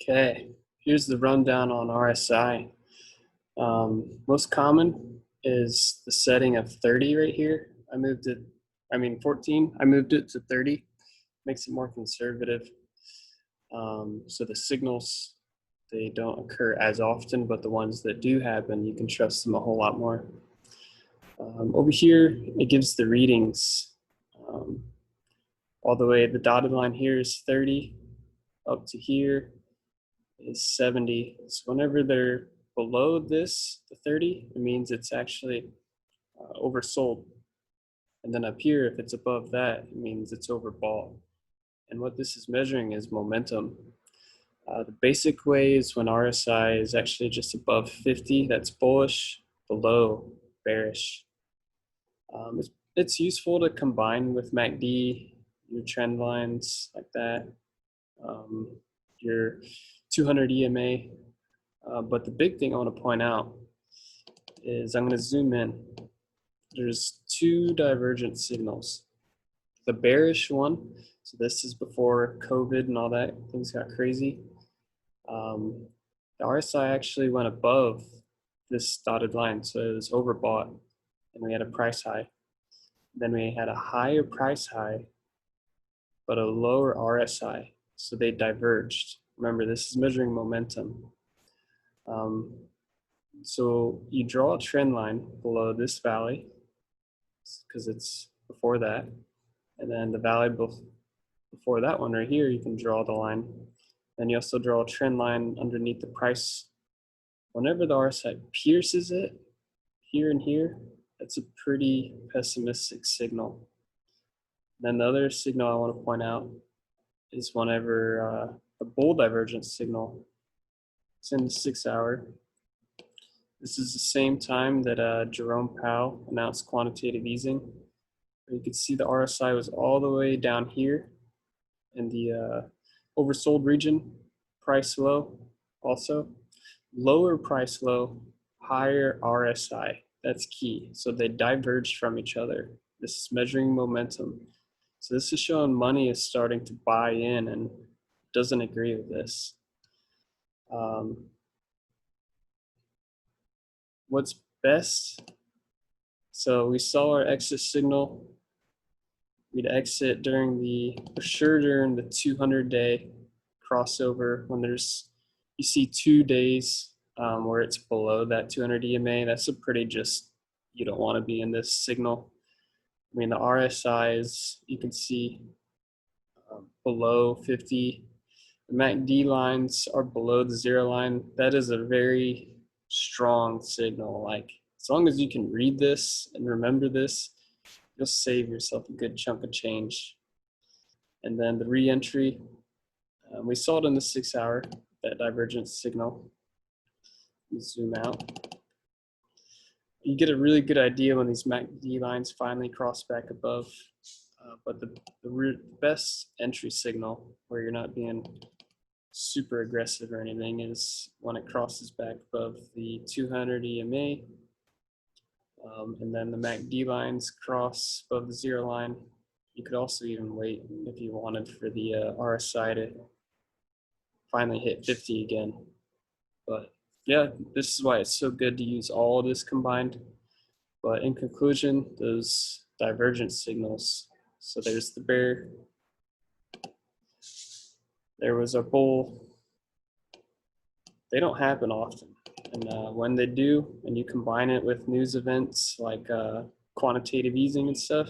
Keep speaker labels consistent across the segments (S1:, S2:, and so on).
S1: Okay, here's the rundown on RSI. Most common is the setting of 30 right here. 14. I moved it to 30. Makes it more conservative. So the signals, they don't occur as often, but the ones that do happen, you can trust them a whole lot more. Over here, it gives the readings. All the way, the dotted line here is 30, up to here is 70. So whenever they're below this, the 30, it means it's actually oversold. And then up here, if it's above that, it means it's overbought. And what this is measuring is momentum. The basic way is when RSI is actually just above 50, that's bullish, below, bearish. It's useful to combine with MACD, your trend lines like that, your 200 EMA. But the big thing I want to point out is I'm going to zoom in. There's two divergent signals. The bearish one, so this is before COVID and all that, things got crazy. The RSI actually went above this dotted line, so it was overbought, and we had a price high. Then we had a higher price high, but a lower RSI, so they diverged. Remember, this is measuring momentum. So you draw a trend line below this valley, because it's before that, and then the valley before that one right here, you can draw the line. Then you also draw a trend line underneath the price. Whenever the RSI pierces it, here and here, that's a pretty pessimistic signal. Then the other signal I want to point out is whenever the bull divergence signal, it's in the 6 hour. This is the same time that Jerome Powell announced quantitative easing. You can see the RSI was all the way down here in the oversold region, price low also. Lower price low, higher RSI. That's key. So they diverged from each other. This is measuring momentum. So this is showing money is starting to buy in and doesn't agree with this. What's best? So we saw our exit signal. We'd exit for sure during the 200-day crossover when you see 2 days where it's below that 200 EMA. That's a pretty you don't want to be in this signal. I mean, the RSI is, you can see below 50. The MACD lines are below the 0 line. That is a very strong signal. Like, as long as you can read this and remember this, you'll save yourself a good chunk of change. And then the re-entry, we saw it in the 6 hour, that divergence signal. Zoom out. You get a really good idea when these MACD lines finally cross back above. But the best entry signal where you're not being super aggressive or anything is when it crosses back above the 200 EMA. And then the MACD lines cross above the 0 line. You could also even wait if you wanted for the RSI to finally hit 50 again. But yeah, this is why it's so good to use all of this combined. But in conclusion, those divergence signals. So there's the bear. There was a bull. They don't happen often. And when they do, and you combine it with news events like quantitative easing and stuff,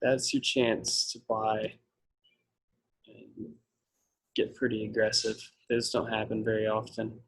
S1: that's your chance to buy and get pretty aggressive. Those don't happen very often.